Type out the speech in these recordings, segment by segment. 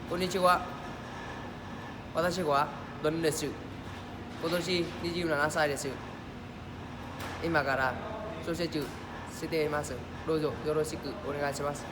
こんにちは。私はドンです。今年27歳です。今から小説しています。どうぞよろしくお願いします。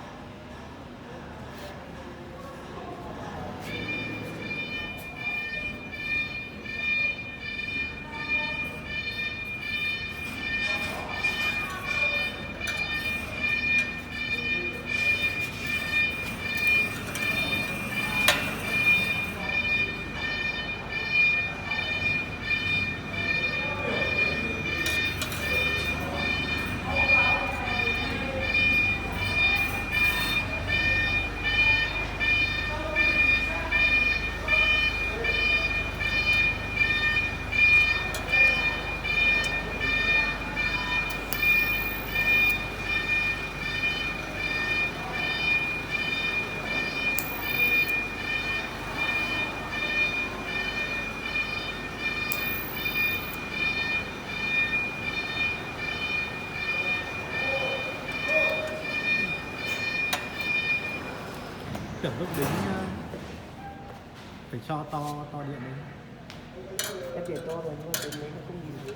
Tưởng lúc đến phải cho to điện lên. Em tiền to rồi nhưng mà tiền đấy nó không nhìn nữa.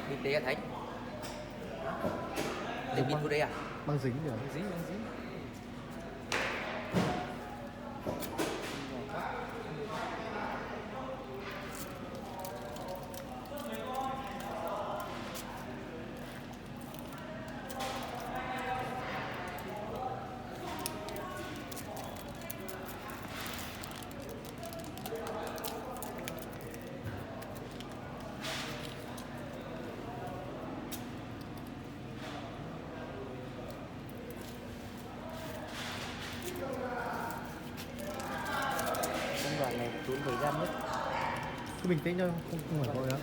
Kinh tế thấy để bịt vào đây à? Băng dính được. Dính. Công đoạn này tốn thời gian nhất. Cứ bình tĩnh thôi, không phải vội lắm.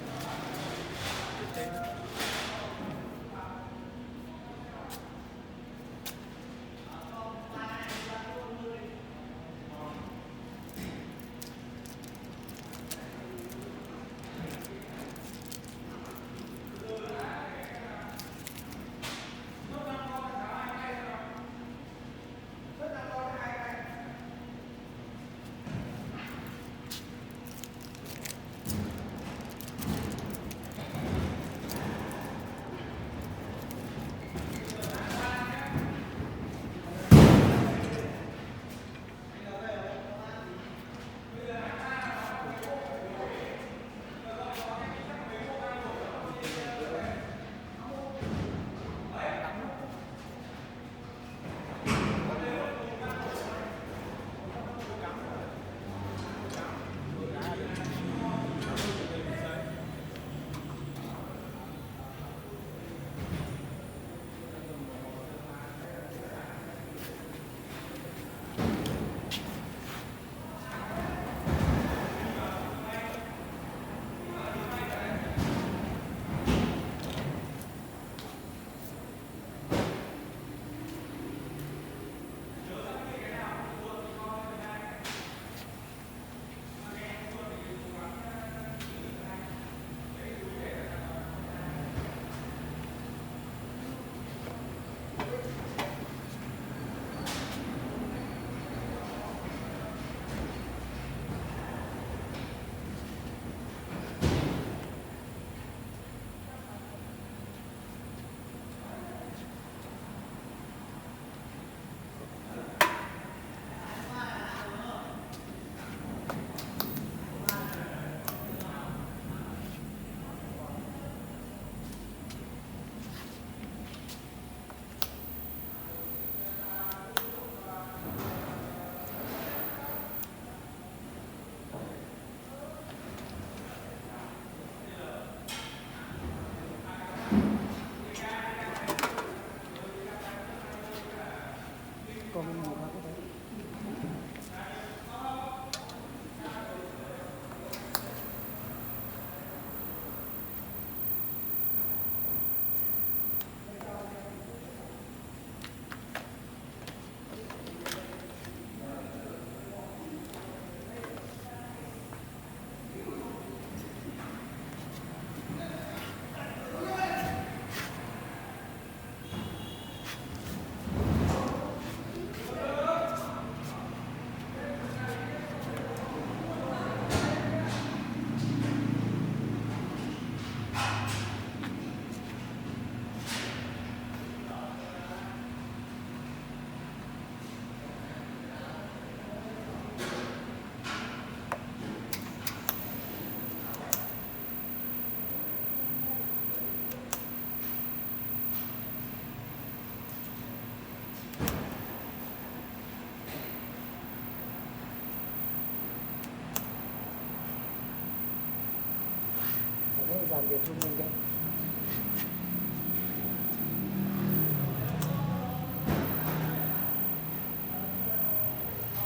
dàn điện rung lên cái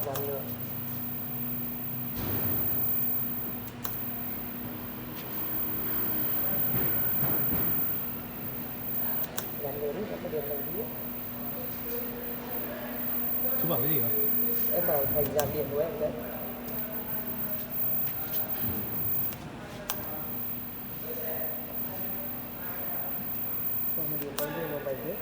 dàn nữa dàn nữa rất là điện này biết Chú bảo cái gì vậy? em bảo thành dàn điện của em đấy. Còn một điện bao nhiêu mà bài viết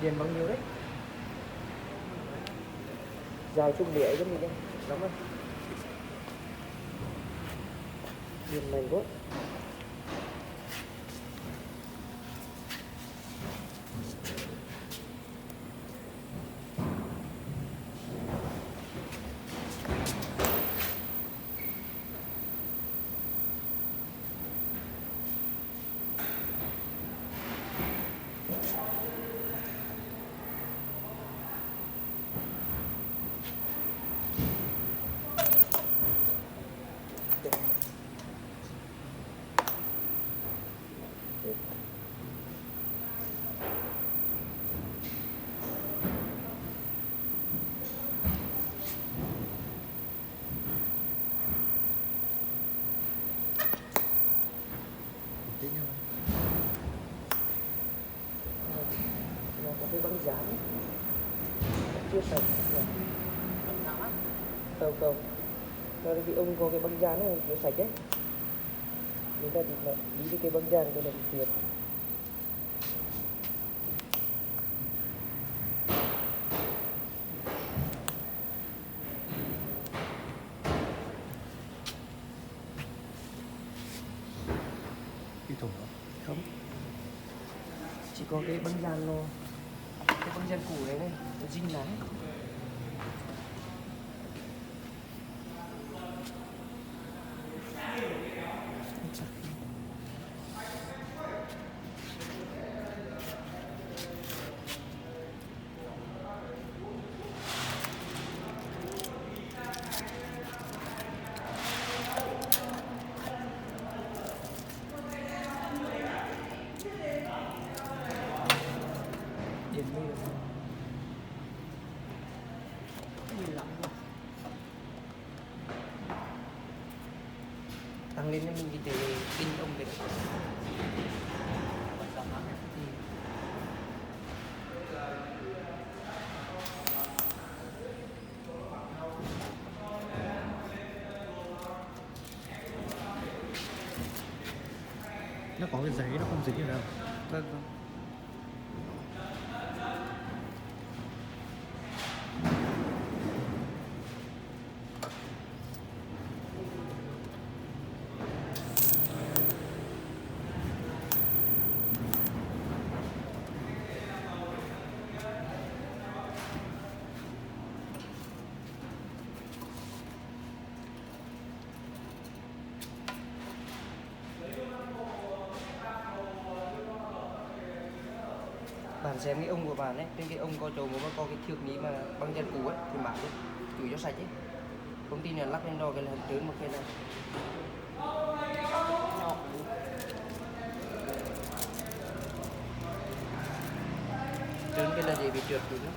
điện bao nhiêu đấy dài chung lưỡi giống như thế đúng không điện mạnh quá Tí nhau. nó có cái băng dán chưa sạch không không nó cái ông có cái băng dán này chưa sạch đấy chúng ta thì đi cái băng dán cái là tuyệt Cái thùng đó. không chỉ có cái băng dán nó cái băng dán cũ đấy này nó dính lại điện đi được nhìn lắm rồi tăng lên cho mình cái để pin ông về được Nó có cái giấy nó không dính ở đâu. vâng vâng bạn xem cái ông của bạn ấy trên cái ông có chỗ mà có cái thước ní mà băng dán cũ ấy thì bạn ấy chủ cho sạch ấy công ty này lắp lên đo cái là trớn một cái này trớn cái là dễ bị trượt được lắm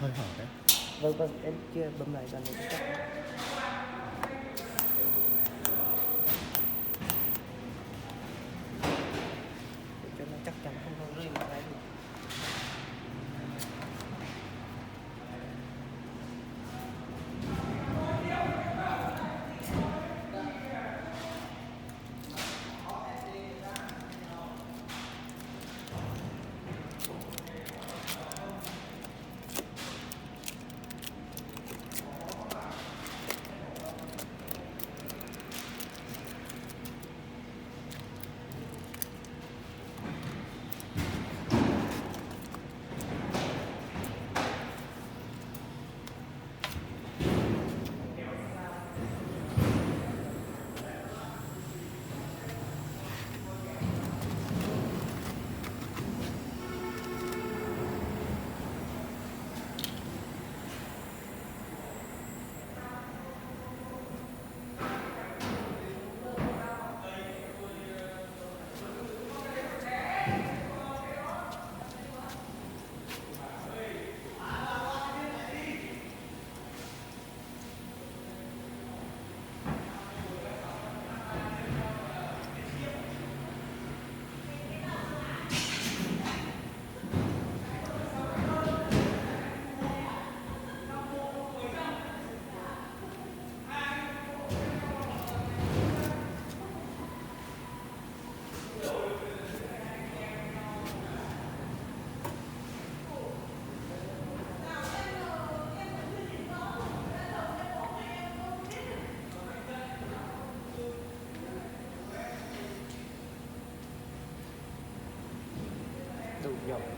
Hơi hở đấy. vâng vâng em chưa bấm lại dần một chút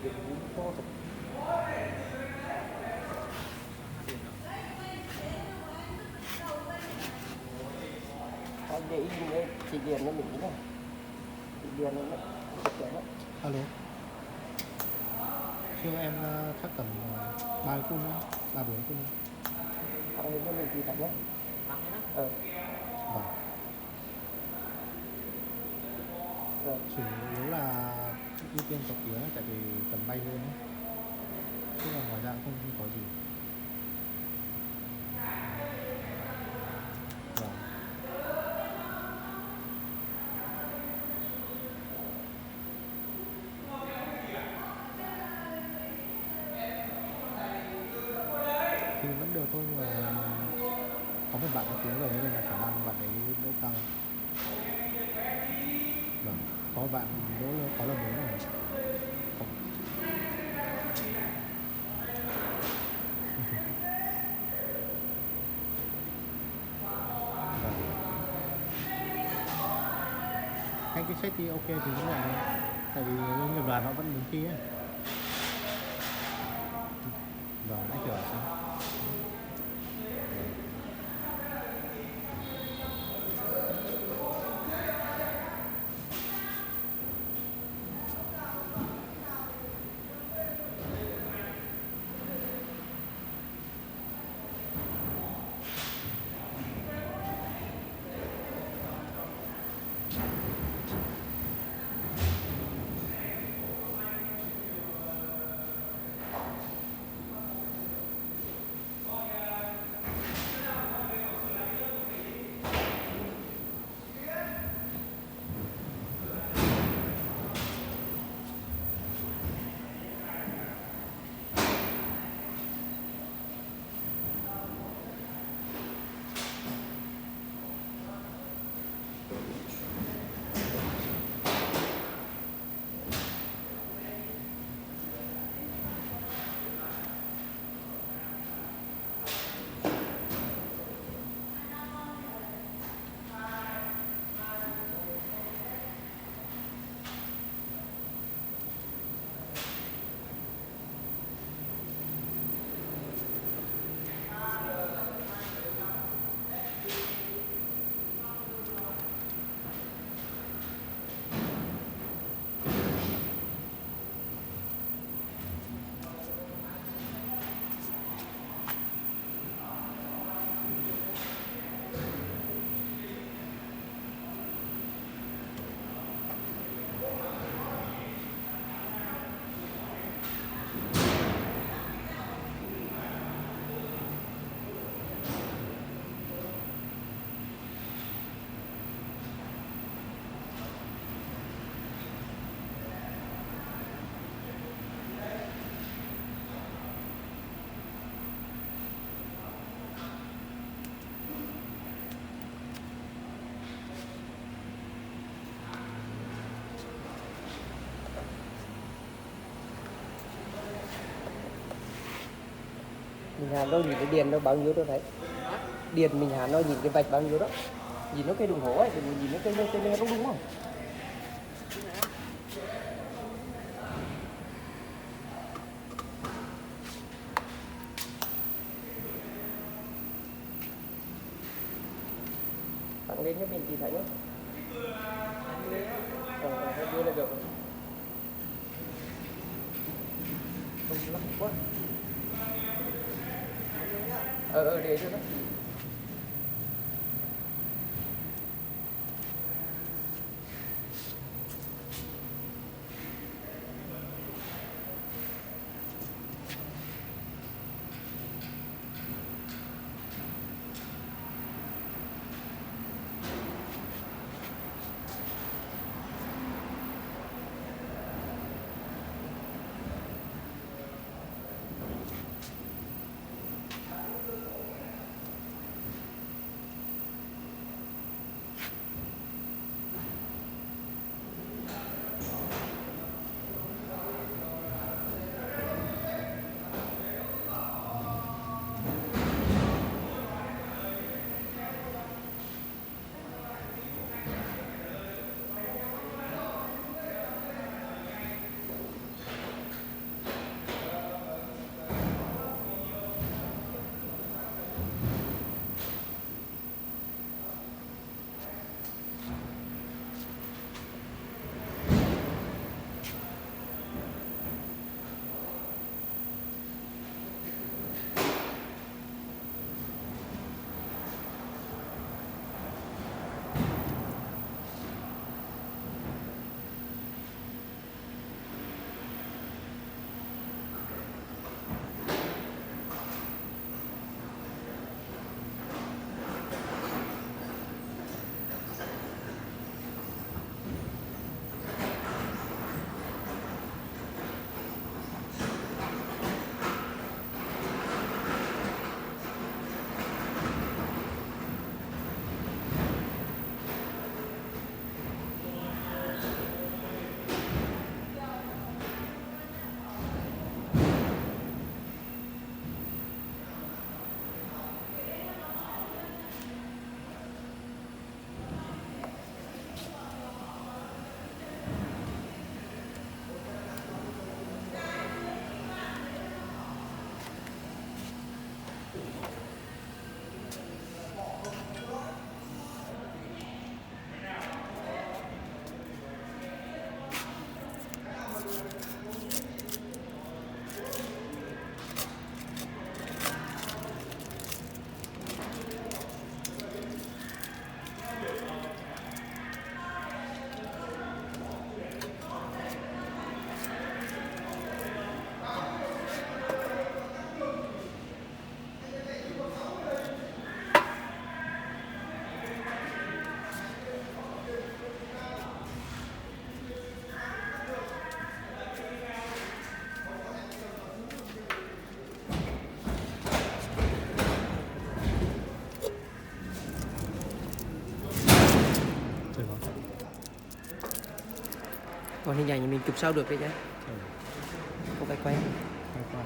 Anh để ý cái chỉ điền nó mình này, chỉ điền nó Alo. Siêu em chắc tầm 3 phút nữa, 3-4 phút nữa. Anh đến cho mình thì thật nhé. Vâng. Rồi. Chủ yếu là ưu tiên có tiếng tại vì tầm bay luôn ấy. Chứ là ngoài ra cũng không có gì. Vâng. Thì vẫn được thôi, nhưng mà có một bạn có tiếng rồi nên là khả năng bạn ấy đỗ cao. Vâng. Có một bạn đỗ có lần nữa rồi. Không. Vâng. Anh cứ check đi, ok thì cũng vậy thôi. Tại vì nghiệp đoàn họ vẫn muốn thi ấy. Vâng, anh hiểu sao? Mình hàn đâu nhìn cái điền nó bao nhiêu đâu đấy. Điền mình hàn nó nhìn cái vạch bao nhiêu đó. Nhìn nó cây đồng hồ ấy, đừng nhìn nó cây đúng đúng không? Tặng lên cho mình thì thấy nhé. Hai đưa là được rồi. Không lắm quá. Để cho nó. Còn hình ảnh thì mình chụp sau được đấy nhá. Ừ. Không phải quay. Quay qua.